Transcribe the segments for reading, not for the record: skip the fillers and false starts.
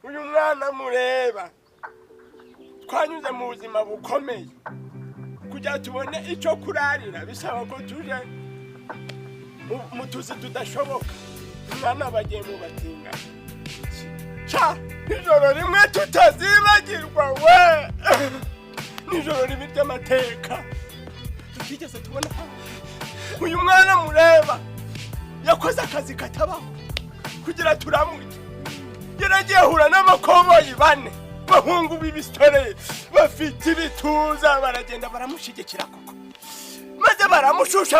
uyu mwana mureba twanyuze mu buzima bukomeye kugira tubone icyo kurarira bisaba ko tuje mu tuzi tudashoboka umwana bagiye mu batinga nijoro rimwe tutazibagirwa we nijoro rimwe ry'amateka tutigeze tubona uyu mwana mureba yakoze akazi katabaho kugira turamuke yaragiye ahura n'amakoboyi bane bahungu b'ibisore bafite ibituza baragenda baramushigikira koko maze baramushusha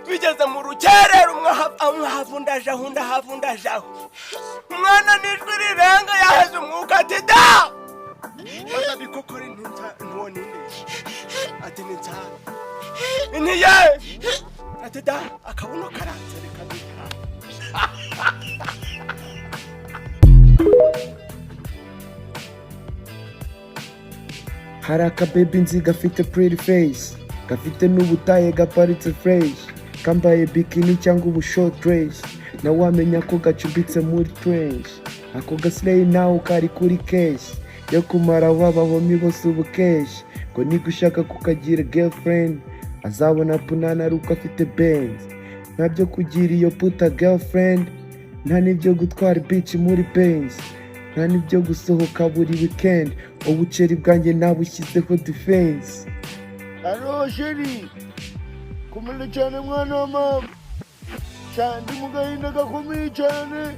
bigeze mu rukerera umwe havundaje umwana n'ijwi rirenga yaheze umwuka ati da maze abikokora ntuwone ati n'inzara intiye ati da akabuno karanze reka bita hari akabebi nzi gafite pretty face gafite n'ubutaye gaparitse fresh kambaye bikini cyangwa ubushort dress na wamenya ko gacumbitse muri trench ako gaslay nawe kari kuri cash yo kumara wabahomi bose ubukesh ngo niga ushaka kukagira girlfriend azabona punana ari uko afite Benz ntabyo kugira iyo puta girlfriend nta n'ibyo gutwara beach muri Benz nta n'ibyo gusohoka buri weekend ubuceri bwanjye nabushyizeho defense. Alo sheri kumenya cyane mwana wa mama cyandi mu gahinda gakomeye cyane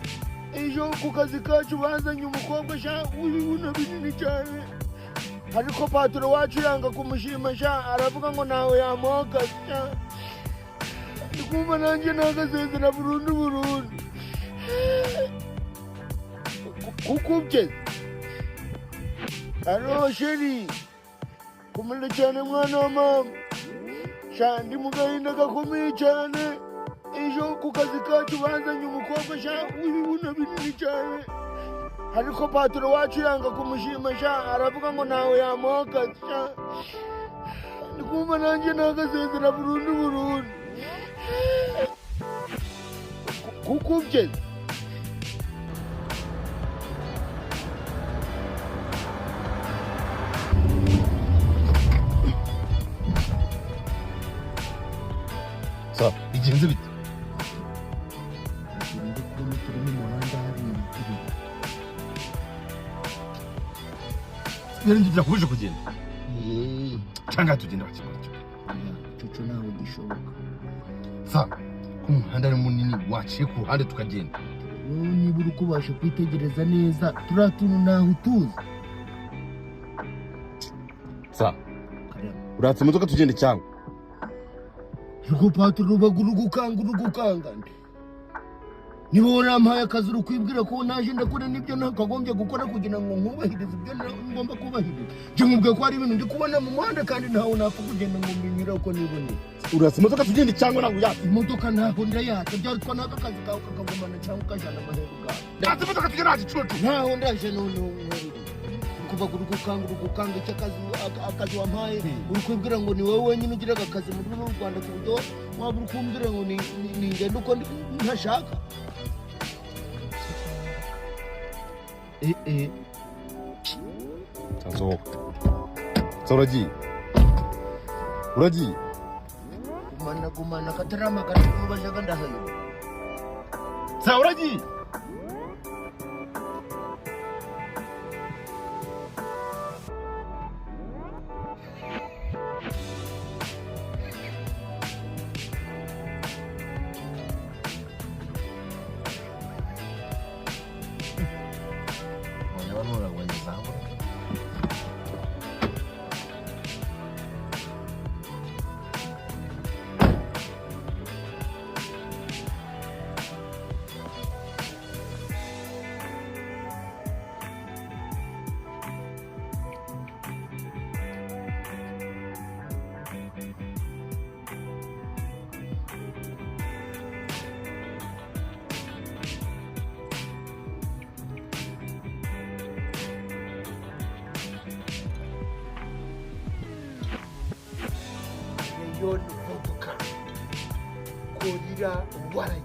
ejo ku kazi kacu bazanye umukobwa sha ubibona binini cyane ariko patro wacu yanga kumushima sha aravuga ngo nawe yamoka sha ndikumva nanjye nagasezera burundu kukubye. Alo sheri kumenya cyane mwana wa mama cyandi mu gahinda gakomeye cyane ejo ku kazi kacu bazanye umukobwa sha ubibona binini cyane ariko patro wacu yanga kumushima sha aravuga ngo nawe yamoka sha ndikumva nanjye nagasezera burundu kukubye. bigenze bite ngira kubuje kugenda cyangwa tugenda bakimara cyo nawe gishoboka sa ku muhanda ari munini waciye ku ruhande tukagenda niba uri kubasha kwitegereza neza turatuntu naho utuzi sa uratse imodoka tugende cyangwa Yuko patro baguru gukanga niba warampaye akazi urukwibwira ko naje ndakora nibyo nakagombye gukora kugira ngo nkubahirize ibyo ngomba kubahiriza je nkubwiye ko ari ibintu ndi kubona mu muhanda kandi ntaho napfa kugenda ngo mbinyira uko nibone uratse imodoka tugende cyangwa ntabwo yatse imodoka ntaho ndayatse byari ko naka kazi kawe kakagumana cyangwa kajana amahero gawe uratse imodoka tugende gicucu ntaho ndaje none kubaguru gukanga icyo akazi wampaye urukwibwira ngo ni wowe wenyine ugira akazi mu Rwanda ku buryo waba urukumbwira ngo ni ngende uko ntashaka uragiye gumana katarama kati kubajaga ndahayo uragiye yon vodka gorira warai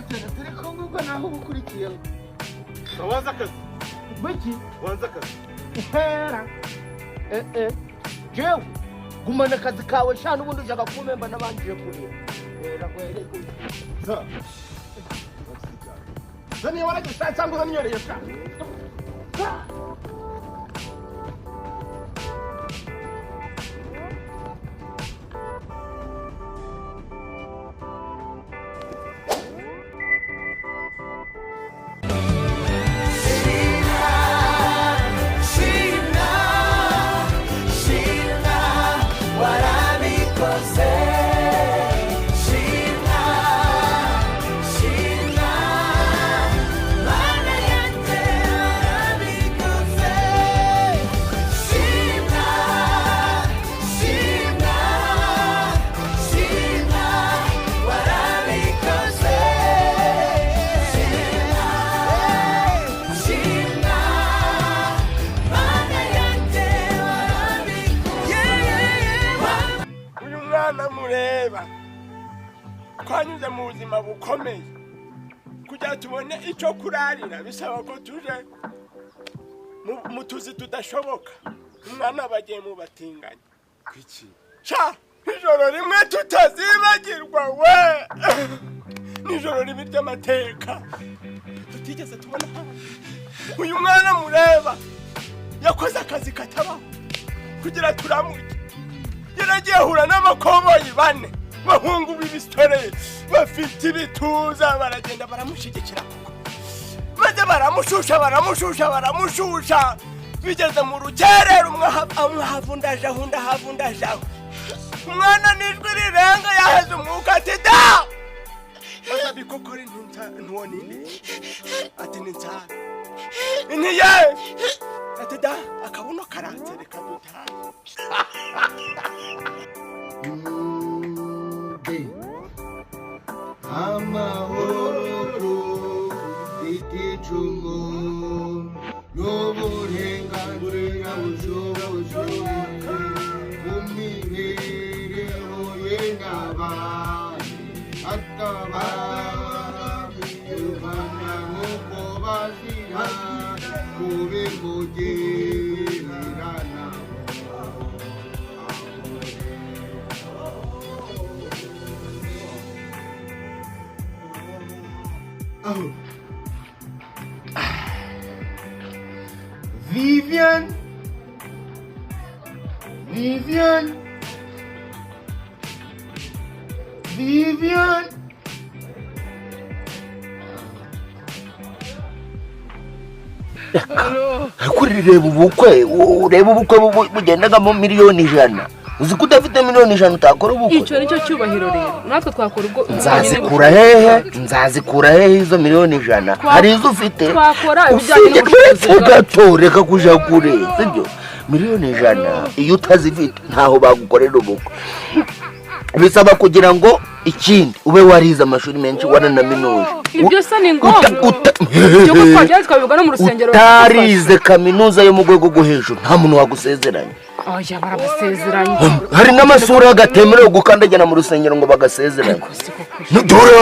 turi kumwe naho ubukurikiye Waza akazi. biki Waza akazi. hera jewe gumana akazi kawe shana ubundi ushaka kumemba nabanjije kurira hera kwere Zani wala cyangwa zanyoreye sha. Mureba twanyuze mu buzima bukomeye kugira tubone icyo kurarira bisaba ko tuje mu tuzi tudashoboka umwana bagiye mu batinganya Kwiki? sha ijoro rimwe tutazibagirwa we nijoro ribi ry'amateka tutigeze tubona uyu mwana mureba yakoze akazi katabaho kugira turamurye yaragiye ahura n'amakoboyi bane bahungu b'ibistoreye bafite ibituza baragenda baramushigikira maze baramushusha bigeze mu rukerera umwe havundaje umwana nijwi rirenga yaheze umwuka ati da maze abikokora ntuwoninde ati ninzara intiye ati da akabuno karanze reka dutahe amahoro igicumu n'uburenganzira bushoboye mu mibereho ye n'abandi atabana nk'uko bazira kubimugererana Vivian kuri reba ubukwe bugendagamo miliyoni 100 uzi ko udafite miliyoni 100 utakora ubukwe icyo nicyo cyubahiro rero natwe twakora ubwo nzazikura hehe izo miliyoni 100 hari izo ufite twakora ibijyanye n'ubucuruzi ugatoreka kuja kure sibyo miliyoni 100 iyo utazifite ntaho bagukorera ubukwe bisaba kugira ngo ikindi ube warize amashuri menshi waranaminuza ibyo se ni ngombwa cyo twajya twabivuga no mu rusengero utarize kaminuza yo mu rwego rwo hejuru nta muntu wagusezeranya oya barabasezeranye hari n'amasura agatemerewe gukandagira mu rusengero ngo bagasezeranye dore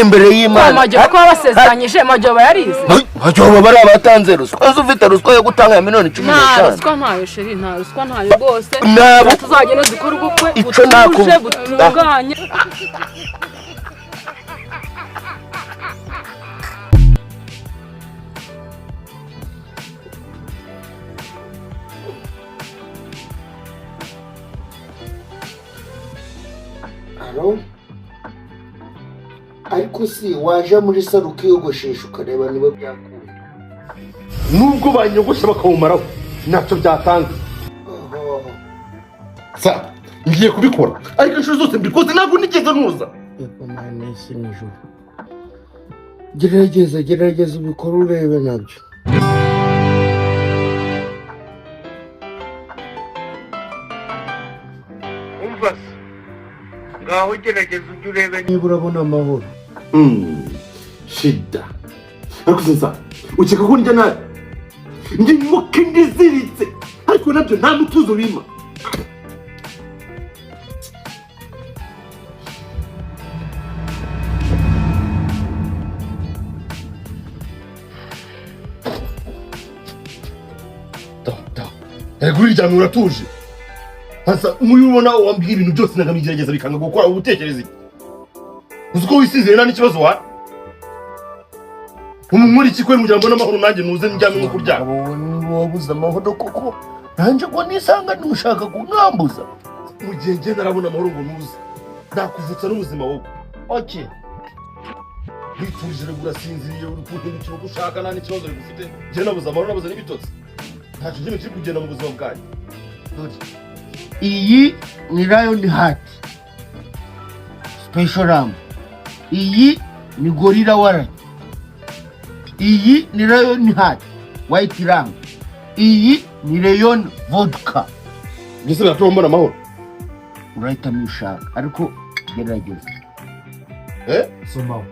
imbere y'Imana amajyo ko basezeranyije amajyo bayarize amajyo bari abatanze ruswa ufite ruswa yo gutanga ya miliyoni 15 nta ruswa ntayo sheri nta ruswa ntayo rwose tuzagenda dukora ubukwe butuje butunganye ariko si waje muri saro ukiyogoshesha ukareba niba byakunda Nubwo banyogosha bakawumaraho ntacyo byatanga. Sa ngiye kubikora ariko inshuro zose mbikoze ntabwo nigeze nuza. yego mane si nijoro gerageza ubikora urebe nabyo umva ngaho gerageza ujye urebe niba urabona amahoro Shida ariko sinza ukeka ko njya nabi njye muke ndiziritse ariko nabyo nta mutuzo urima ego uryamye uratuje hasa nk'uyu ubona wambwira ibintu byose nakabigerageza bikanga gukora ubutekereza iki uzi ko wisize nta n'ikibazo wa umumuri iki kwera umuryango n'amahoro nanjye nuze njyame nko kuryama wowe niba wabuze amahoro koko nanjye ko nisanga ntushaka kunkambuza mu gihe njye narabona amahoro ngo nuze nakuvutsa n'ubuzima wowe okay wituje urasinziriye uri kuhindukira uko ushaka nta n'ikibazo ufite njye nabuze amahoro nabuze n'ibitotsi nta kintu kiri kugenda mu buzima bwanjye iyi ni Lion Heart Special Ram, iyi ni Gorilla Warrant, iyi ni Lion Heart White Ram, iyi ni Leon Vodka. Mbese biratuma mbona amahoro Urahitamo ushaka ariko gerageza somaho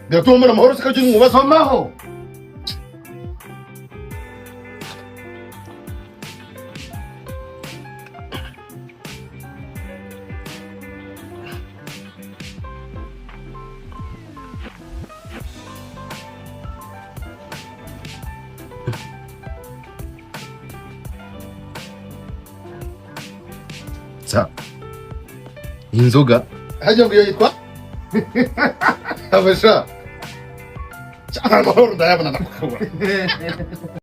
biratuma mbona amahoro sikaje mwubaza somaho. sa inzoga hajya ngo yitwa abasha cyangwa amahoro ndayabona nakubona